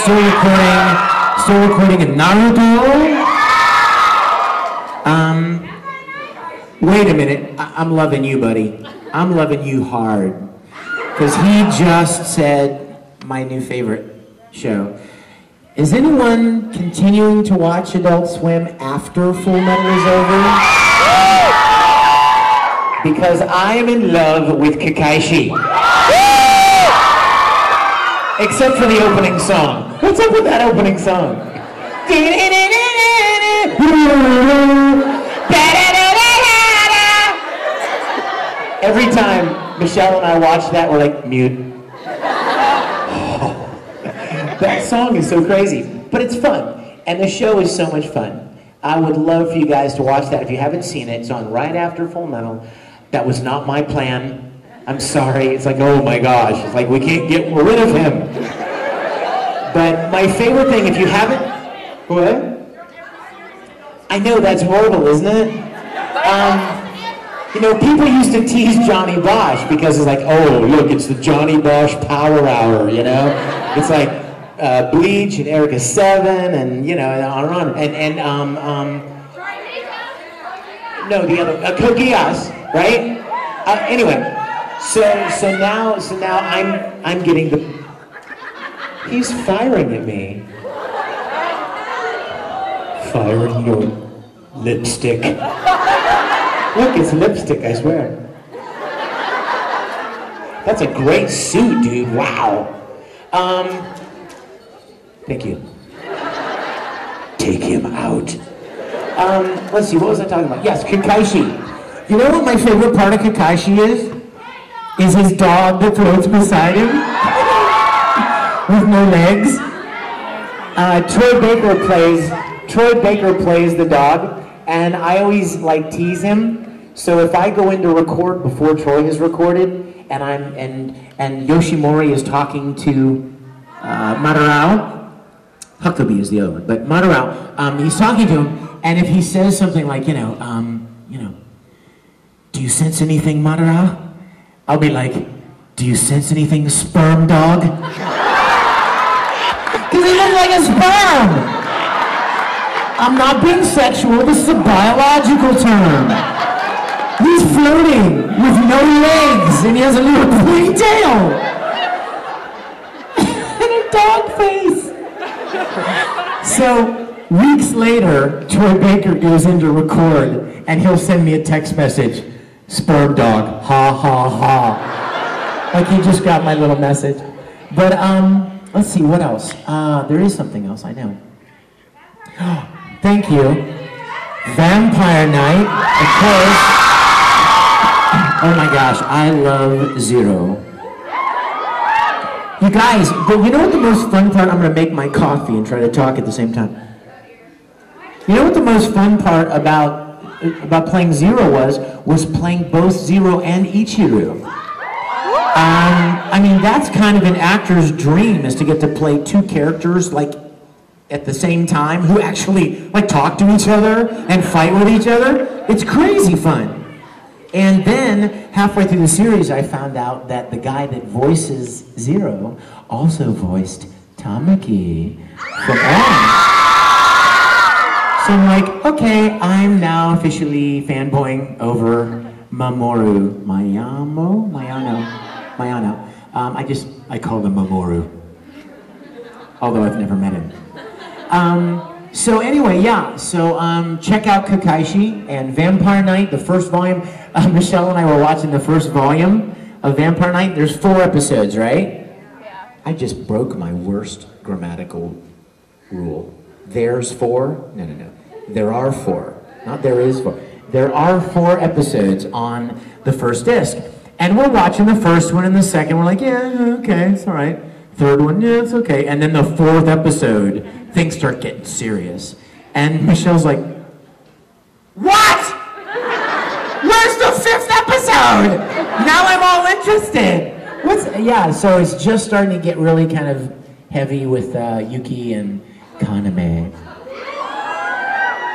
Still recording in Naruto. Wait a minute. I'm loving you, buddy. I'm loving you hard. Because he just said my new favorite show. Is anyone continuing to watch Adult Swim after Full Metal is over? Because I am in love with Kakashi. Except for the opening song. What's up with that opening song? Every time Michelle and I watch that, we're like, mute. Oh, that song is so crazy, but it's fun. And the show is so much fun. I would love for you guys to watch that. If you haven't seen it, it's on right after Full Metal. That was not my plan. I'm sorry. It's like, oh my gosh. It's like, we can't get rid of him. But my favorite thing, if you haven't... What? I know, that's horrible, isn't it? You know, people used to tease Johnny Bosch because it's like, oh, look, it's the Johnny Bosch Power Hour, you know? It's like Bleach and Erica 7 and, you know, on and on. No, the other, Code Geass, right? Anyway, so now I'm getting the... He's firing at me. Firing your lipstick. Look, it's lipstick, I swear. That's a great suit, dude. Wow. Thank you. Take him out. Let's see, what was I talking about? Yes, Kakashi. You know what my favorite part of Kakashi is? Is his dog that floats beside him with no legs. Troy Baker plays the dog, and I always like tease him. So if I go in to record before Troy has recorded, and Yoshimori is talking to Madarao, Huckabee is the other one, but Madarao, he's talking to him, and if he says something like, you know, do you sense anything, Madarao? I'll be like, do you sense anything, sperm dog? Because he looks like a sperm! I'm not being sexual, this is a biological term. He's floating with no legs, and he has a little ponytail! And a dog face! So, weeks later, Troy Baker goes in to record, and he'll send me a text message, sperm dog, ha ha ha. Like he just got my little message. But, let's see, what else? There is something else, I know. Thank you. Vampire Night, of course. Oh my gosh, I love Zero. You guys, but you know what the most fun part? I'm gonna make my coffee and try to talk at the same time. You know what the most fun part about playing Zero was playing both Zero and Ichiru. I mean, that's kind of an actor's dream, is to get to play two characters like at the same time who actually like talk to each other and fight with each other. It's crazy fun. And then halfway through the series, I found out that the guy that voices Zero also voiced Tamaki from Orange. So I'm like, okay, I'm now officially fanboying over Mamoru Mayano. I call him Mamoru, although I've never met him. So anyway, yeah, so check out Kakashi and Vampire Night, the first volume. Michelle and I were watching the first volume of Vampire Night. There's 4 episodes, right? Yeah. I just broke my worst grammatical rule. There's 4? No. There are 4. Not there is 4. There are 4 episodes on the first disc. And we're watching the first one and the second. We're like, yeah, okay, it's all right. Third one, yeah, it's okay. And then the 4th episode, things start getting serious. And Michelle's like, what? Where's the 5th episode? Now I'm all interested. Yeah, so it's just starting to get really kind of heavy with Yuki and Kaname.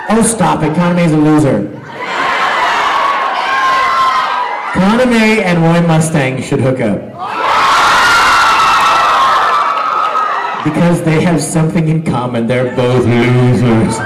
Oh, stop it. Kaname's a loser. Kaname and Roy Mustang should hook up. Because they have something in common. They're both losers.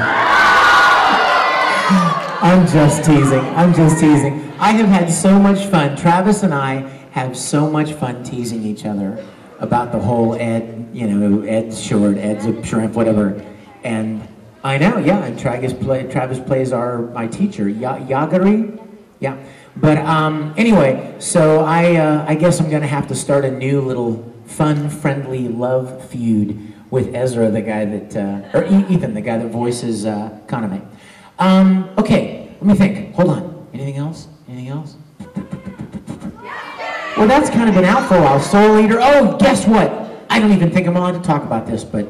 I'm just teasing. I'm just teasing. I have had so much fun. Travis and I have so much fun teasing each other about the whole Ed, you know, Ed's short, Ed's a shrimp, whatever. And I know, yeah, and Travis plays my teacher, Yagari. Yeah. But anyway, so I guess I'm going to have to start a new little fun, friendly love feud with Ezra, the guy that, or Ethan, the guy that voices Kaname. Okay, let me think. Hold on. Anything else? Anything else? Well, that's kind of been out for a while. Soul Eater. Oh, guess what? I don't even think I'm allowed to talk about this, but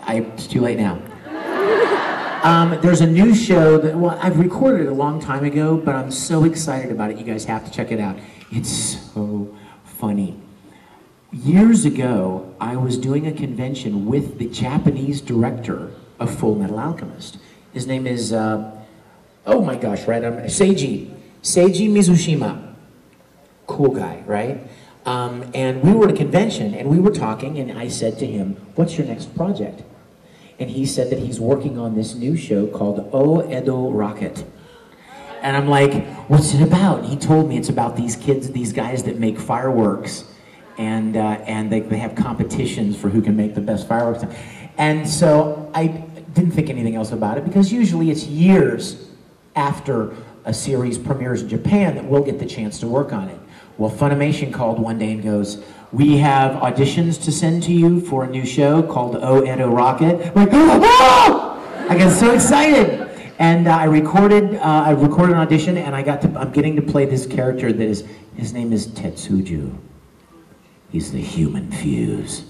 it's too late now. There's a new show that, well, I've recorded it a long time ago, but I'm so excited about it. You guys have to check it out. It's so funny. Years ago, I was doing a convention with the Japanese director of Full Metal Alchemist. His name is, oh my gosh, right? Seiji Mizushima. Cool guy, right? And we were at a convention, and we were talking, and I said to him, "What's your next project?" And he said that he's working on this new show called Edo Rocket. And I'm like, "What's it about?" And he told me it's about these kids, these guys that make fireworks, and they have competitions for who can make the best fireworks. And so I didn't think anything else about it, because usually it's years after a series premieres in Japan that we'll get the chance to work on it. Well, Funimation called one day and goes, "We have auditions to send to you for a new show called Edo Rocket." I'm like, oh! I got so excited. And I recorded an audition, and I'm getting to play this character that is, his name is Tetsuju. He's the human fuse.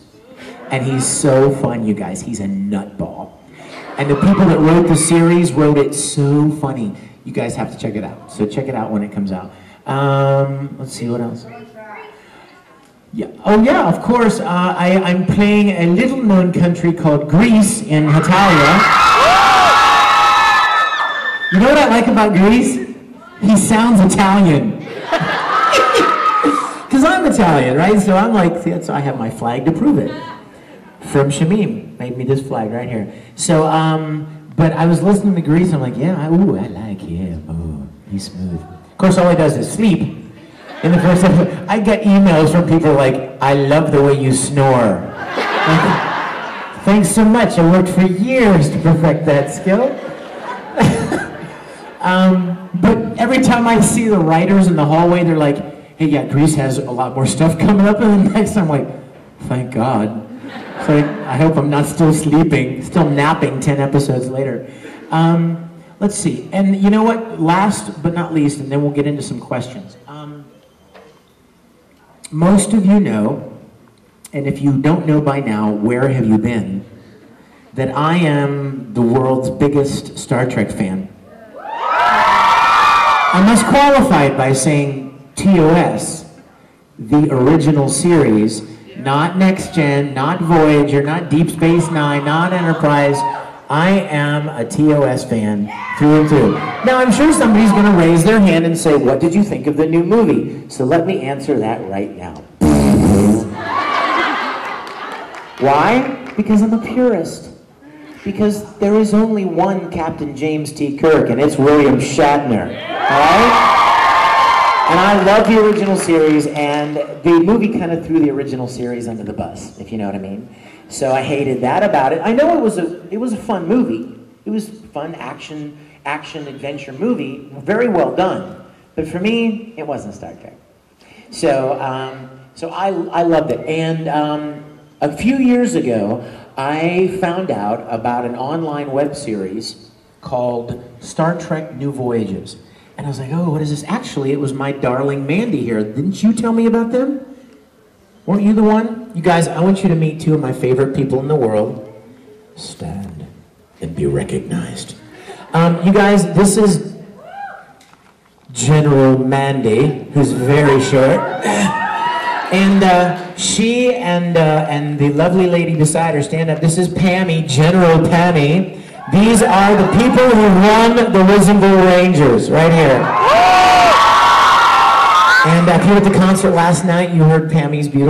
And he's so fun, you guys. He's a nutball. And the people that wrote the series wrote it so funny. You guys have to check it out. So check it out when it comes out. Let's see, what else? Yeah. Oh yeah, of course. I'm playing a little-known country called Greece in Italia. You know what I like about Greece? He sounds Italian. Because I'm Italian, right? So I'm like, so I have my flag to prove it. From Shamim, made me this flag right here. So, but I was listening to Greece, I'm like, yeah, I like him. Oh, he's smooth. Of course, all he does is sleep. In the first episode, I get emails from people like, "I love the way you snore." Like, thanks so much. I worked for years to perfect that skill. But every time I see the writers in the hallway, they're like, "Hey, yeah, Greece has a lot more stuff coming up in the next." I'm like, thank God. So I hope I'm not still sleeping, still napping 10 episodes later. Let's see, and you know what, last but not least, and then we'll get into some questions. Most of you know, and if you don't know by now, where have you been, that I am the world's biggest Star Trek fan. I must qualify it by saying TOS, the original series, not Next Gen, not Voyager, not Deep Space Nine, not Enterprise. I am a TOS fan through and through. Now, I'm sure somebody's going to raise their hand and say, "What did you think of the new movie?" So let me answer that right now. Why? Because I'm a purist. Because there is only one Captain James T. Kirk, and it's William Shatner. All right? And I love the original series, and the movie kind of threw the original series under the bus, if you know what I mean. So I hated that about it. I know it was a fun movie. It was a fun action adventure movie, very well done. But for me, it wasn't Star Trek. So I loved it. And a few years ago, I found out about an online web series called Star Trek New Voyages. And I was like, oh, what is this? Actually, it was my darling Mandy here. Didn't you tell me about them? Weren't you the one? You guys, I want you to meet two of my favorite people in the world. Stand and be recognized. You guys, this is General Mandy, who's very short. And she and the lovely lady beside her, stand up. This is Pammy, General Pammy. These are the people who run the Risembool Rangers, right here. And if you were at the concert last night, you heard Pammy's beautiful